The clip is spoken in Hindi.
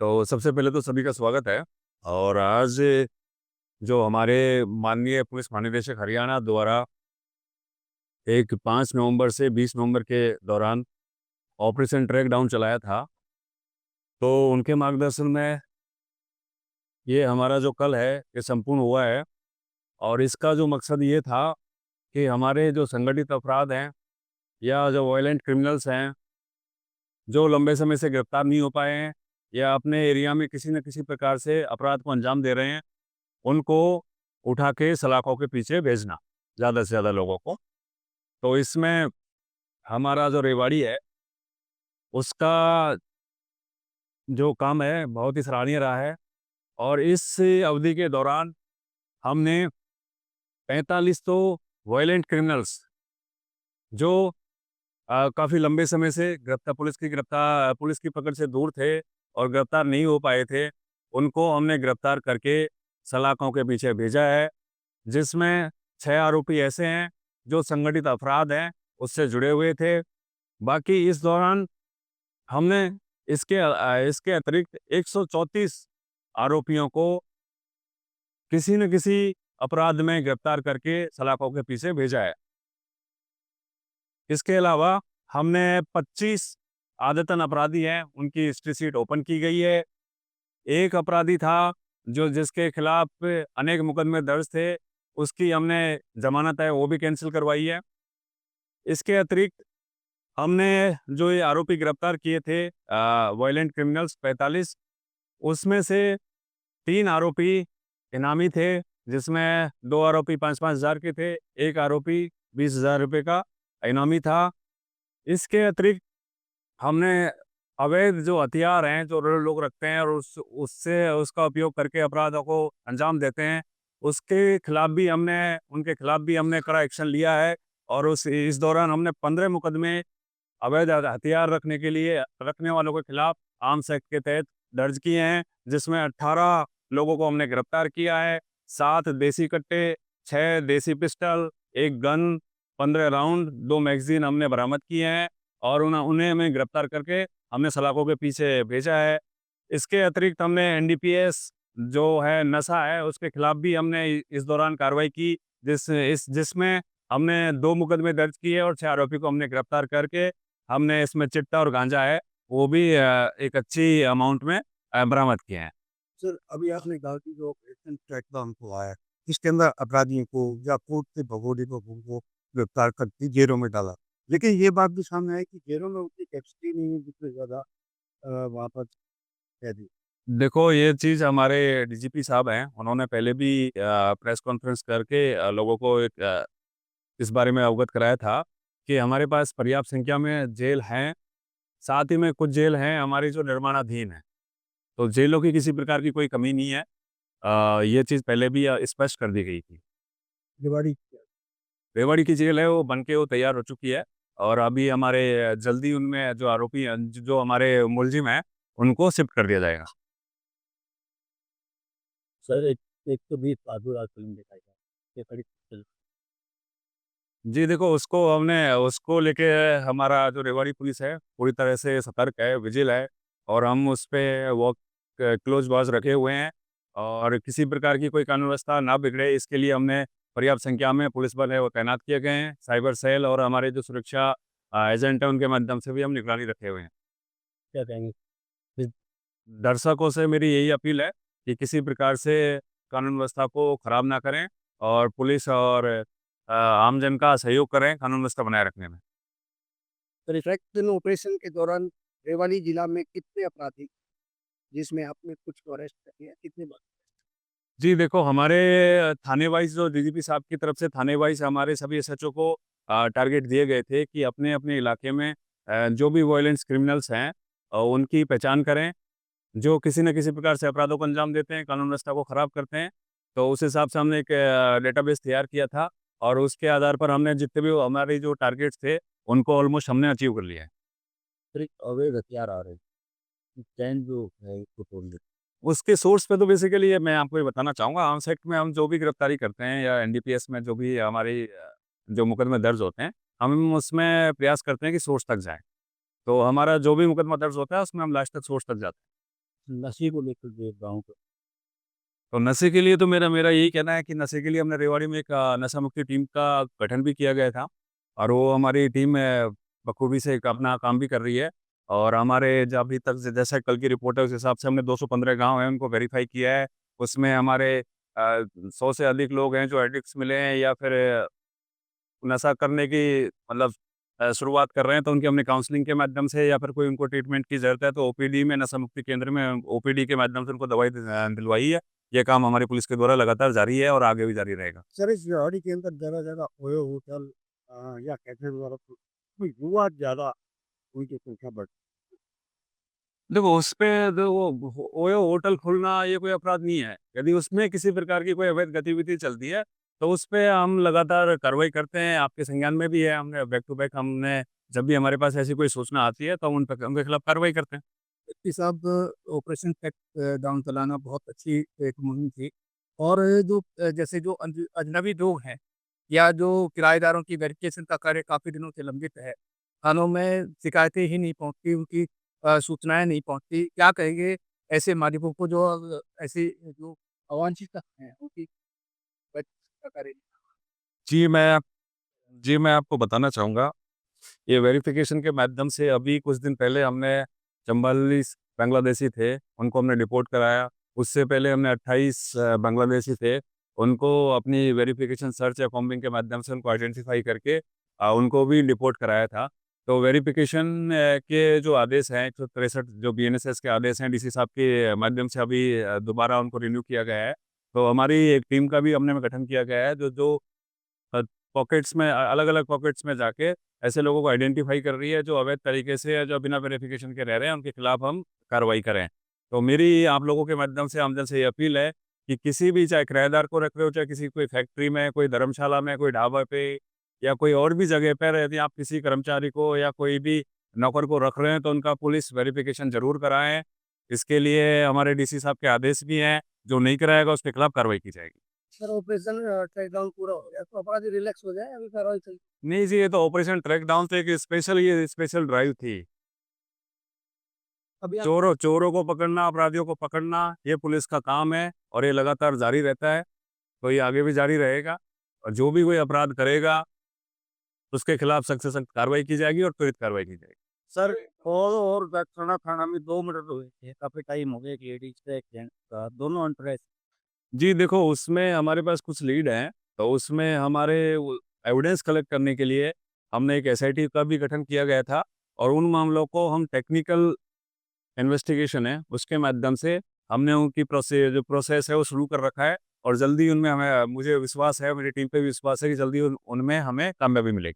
तो सबसे पहले तो सभी का स्वागत है। और आज जो हमारे माननीय पुलिस महानिदेशक हरियाणा द्वारा एक 5 नवंबर से 20 नवंबर के दौरान ऑपरेशन ट्रैक डाउन चलाया था, तो उनके मार्गदर्शन में ये हमारा जो कल है ये संपूर्ण हुआ है। और इसका जो मकसद ये था कि हमारे जो संगठित अपराध हैं या जो वायलेंट क्रिमिनल्स हैं, जो लंबे समय से गिरफ्तार नहीं हो पाए हैं या अपने एरिया में किसी न किसी प्रकार से अपराध को अंजाम दे रहे हैं, उनको उठा के सलाखों के पीछे भेजना, ज़्यादा से ज़्यादा लोगों को। तो इसमें हमारा जो रेवाड़ी है, उसका जो काम है बहुत ही सराहनीय रहा है। और इस अवधि के दौरान हमने 45 तो वायलेंट क्रिमिनल्स जो काफ़ी लंबे समय से पुलिस की पकड़ से दूर थे और गिरफ्तार नहीं हो पाए थे, उनको हमने गिरफ्तार करके सलाखों के पीछे भेजा है। जिसमें 6 आरोपी ऐसे हैं जो संगठित अपराध हैं, उससे जुड़े हुए थे। बाकी इस दौरान हमने इसके अतिरिक्त 134 आरोपियों को किसी न किसी अपराध में गिरफ्तार करके सलाखों के पीछे भेजा है। इसके अलावा हमने 25 आदतन अपराधी हैं, उनकी हिस्ट्री शीट ओपन की गई है। एक अपराधी था जो जिसके खिलाफ अनेक मुकदमे दर्ज थे, उसकी हमने जमानत है वो भी कैंसिल करवाई है। इसके अतिरिक्त हमने जो ये आरोपी गिरफ्तार किए थे वायलेंट क्रिमिनल्स 45, उसमें से 3 आरोपी इनामी थे, जिसमें 2 आरोपी 5-5 हज़ार के थे, 1 आरोपी 20,000 रुपये का इनामी था। इसके अतिरिक्त हमने अवैध जो हथियार हैं, जो लोग रखते हैं और उससे उसका उपयोग करके अपराधों को अंजाम देते हैं, उनके खिलाफ भी हमने कड़ा एक्शन लिया है। और उस इस दौरान हमने 15 मुकदमे अवैध हथियार रखने वालों के खिलाफ आर्म्स एक्ट के तहत दर्ज किए हैं, जिसमें 18 लोगों को हमने गिरफ्तार किया है। 7 देसी कट्टे, 6 देसी पिस्टल, 1 गन, 15 राउंड, 2 मैगज़ीन हमने बरामद किए हैं और उन्हें हमें गिरफ्तार करके हमने सलाखों के पीछे भेजा है। इसके अतिरिक्त हमने एनडीपीएस जो है नशा है, उसके खिलाफ भी हमने इस दौरान कार्रवाई की, जिसमें हमने 2 मुकदमे दर्ज किए और 6 आरोपी को हमने गिरफ्तार करके हमने इसमें चिट्टा और गांजा है वो भी एक अच्छी अमाउंट में बरामद किए हैं। सर, अभी आपने कहा कि जो ऑपरेशन ट्रैकडाउन हुआ है, इसके अंदर अपराधियों को या कोर्ट से भगोड़े लोगों को गिरफ्तार करके जेलों में डाला। लेकिन ये बात भी सामने आई कि जेलों में उतनी कैपेसिटी नहीं है जितने ज़्यादा वहाँ पर कैदी। देखो, ये चीज़ हमारे डीजीपी साहब हैं, उन्होंने पहले भी प्रेस कॉन्फ्रेंस करके लोगों को इस बारे में अवगत कराया था कि हमारे पास पर्याप्त संख्या में जेल हैं, साथ ही में कुछ जेल हैं हमारी जो निर्माणाधीन हैं। तो जेलों की किसी प्रकार की कोई कमी नहीं है। ये चीज़ पहले भी स्पष्ट कर दी गई थी। रेवाड़ी रेवाड़ी की जेल है वो बन के वो तैयार हो चुकी है और अभी हमारे जल्दी उनमें जो आरोपी जो हमारे मुलजिम हैं, उनको शिफ्ट कर दिया जाएगा। सर, एक 120 बहादुर फिल्म दिखाई है। ये बड़ी फिल्म। जी, देखो उसको लेके हमारा जो रेवाड़ी पुलिस है पूरी तरह से सतर्क है, विजिल है और हम उस पे वो क्लोज़ वॉच रखे हुए हैं और किसी प्रकार की कोई कानून व्यवस्था ना बिगड़े इसके लिए हमने पर्याप्त संख्या में पुलिस बल है वो तैनात किए गए हैं। साइबर सेल और हमारे जो सुरक्षा एजेंट हैं उनके माध्यम से भी हम निगरानी रखे हुए हैं। क्या कहेंगे? फिर दर्शकों से मेरी यही अपील है कि किसी प्रकार से कानून व्यवस्था को खराब ना करें और पुलिस और आम जन का सहयोग करें कानून व्यवस्था बनाए रखने में। सर, ट्रैकडाउन ऑपरेशन के दौरान रेवाड़ी जिला में कितने अपराधी, जिसमें आपने कुछ को अरेस्ट कर लिया, कितने बार? जी, देखो हमारे थाने वाइज़ जो डीजीपी साहब की तरफ से थाने वाइज़ हमारे सभी एसएचओ को टारगेट दिए गए थे कि अपने-अपने इलाके में जो भी वायलेंस क्रिमिनल्स हैं उनकी पहचान करें, जो किसी न किसी प्रकार से अपराधों को अंजाम देते हैं, कानून व्यवस्था को ख़राब करते हैं। तो उस हिसाब से हमने एक डेटाबेस तैयार किया था और उसके आधार पर हमने जितने भी हमारे जो टारगेट्स थे, उनको ऑलमोस्ट हमने अचीव कर लिया है। सर, एक अवैध हथियार आ रहे हैं, चैन जो है इसको तोड़ देते उसके सोर्स पे तो बेसिकली ये मैं आपको ये बताना चाहूँगा, आर्म्स एक्ट में हम जो भी गिरफ्तारी करते हैं या एनडीपीएस में जो भी हमारी जो मुकदमे दर्ज होते हैं, हम उसमें प्रयास करते हैं कि सोर्स तक जाएँ। तो हमारा जो भी मुकदमा दर्ज होता है, उसमें हम लास्ट तक सोर्स तक जाते हैं। नशे को लेकर जो गाँव का तो नशे के लिए तो मेरा मेरा यही कहना है कि नशे के लिए हमने रेवाड़ी में एक नशा मुक्ति टीम का गठन भी किया गया था और वो हमारी टीम बखूबी से एक अपना काम भी कर रही है और हमारे जो अभी तक जैसा कल की रिपोर्ट है उस हिसाब से हमने 215 गांव हैं उनको वेरीफाई किया है। उसमें हमारे 100 से अधिक लोग हैं जो एडिक्ट्स मिले हैं या फिर नशा करने की मतलब शुरुआत कर रहे हैं तो उनकी हमने काउंसलिंग के माध्यम से या फिर कोई उनको ट्रीटमेंट की ज़रूरत है तो ओपीडी में नशा मुक्ति केंद्र में ओपीडी के माध्यम से उनको दवाई दिलवाई है। ये काम हमारी पुलिस के द्वारा लगातार जारी है और आगे भी जारी रहेगा। सर इस रेवाड़ी के अंदर जगह-जगह ओयो होटल या कैफ़े वगैरह कोई युवा ज़्यादा उनकी संख्या बढ़ देखो उसपे जो वो ओयो होटल खोलना ये कोई अपराध नहीं है। यदि उसमें किसी प्रकार की कोई अवैध गतिविधि चलती है, तो उसपे हम लगातार कार्रवाई करते हैं। आपके संज्ञान में भी है, हमने बैक टू बैक हमने जब भी हमारे पास ऐसी कोई सूचना आती है, तो हम उनके खिलाफ कार्रवाई करते हैं। एसपी साहब ऑपरेशन ट्रैक डाउन चलाना बहुत अच्छी एक मुहिम थी और जो जैसे जो अजनबी लोग हैं या जो किराएदारों की वेरिफिकेशन का कार्य काफ़ी दिनों से लंबित है, थानों में शिकायतें ही नहीं पहुँचती, उनकी सूचनाएँ नहीं पहुँचती। क्या कहेंगे ऐसे मालिकों को जो ऐसी जो अवांछित हैं, उनकी वेरिफिकेशन का कार्य जी, मैं जी, मैं आपको बताना चाहूँगा, ये वेरिफ़िकेशन के माध्यम से अभी कुछ दिन पहले हमने 44 बांग्लादेशी थे, उनको हमने डिपोर्ट कराया। उससे पहले हमने 28 बांग्लादेशी थे, उनको अपनी वेरिफ़िकेशन सर्च या कॉम्बिंग के माध्यम से उनको आइडेंटिफ़ाई करके उनको भी डिपोर्ट कराया था। तो वेरिफ़िकेशन के जो आदेश हैं 163 जो बीएनएसएस के आदेश हैं, डीसी साहब के माध्यम से अभी दोबारा उनको रिन्यू किया गया है। तो हमारी एक टीम का भी हमने गठन किया गया है, जो जो अ, पॉकेट्स में अलग-अलग पॉकेट्स में जाके ऐसे लोगों को आइडेंटिफ़ाई कर रही है जो अवैध तरीके से या जो बिना वेरिफ़िकेशन के रह रहे हैं, उनके खिलाफ हम कार्रवाई करें। तो मेरी आप लोगों के माध्यम से आमजन से ये अपील है कि किसी भी चाहे किराएदार को रख रहे हो, चाहे किसी कोई फैक्ट्री में, कोई धर्मशाला में, कोई ढाबा पे या कोई और भी जगह पर यदि आप किसी कर्मचारी को या कोई भी नौकर को रख रहे हैं, तो उनका पुलिस वेरिफ़िकेशन ज़रूर कराएँ। इसके लिए हमारे डीसी साहब के आदेश भी हैं, जो नहीं कराएगा उसके खिलाफ कार्रवाई की जाएगी। सर ऑपरेशन ट्रैक डाउन पूरा हो गया, तो अपराधी रिलैक्स हो जाए, अभी कार्रवाई चल नहीं जी, ये तो ऑपरेशन ट्रैक डाउन तो एक स्पेशल ये स्पेशल ड्राइव थी। अभी आप चोरों चोरों को पकड़ना, अपराधियों को पकड़ना, ये पुलिस का काम है और ये लगातार जारी रहता है, तो ये आगे भी जारी रहेगा और जो भी कोई अपराध करेगा, उसके खिलाफ सख्त से सख्त कार्रवाई की जाएगी और त्वरित कार्रवाई की जाएगी। सर और दक्षिणा थाना में 2 मर्डर हुए थे, काफ़ी टाइम हो गया, एक लेडीज़ का, एक जेंट्स का, दोनों अनट्रेस जी, देखो उसमें हमारे पास कुछ लीड हैं, तो उसमें हमारे वो एविडेंस कलेक्ट करने के लिए हमने एक एसआईटी का भी गठन किया गया था और उन मामलों को हम टेक्निकल इन्वेस्टिगेशन है, उसके माध्यम से हमने उनकी जो प्रोसेस है वो शुरू कर रखा है और जल्दी उनमें हमें मुझे विश्वास है, मेरी टीम पे भी विश्वास है कि जल्दी उनमें हमें कामयाबी मिलेगी।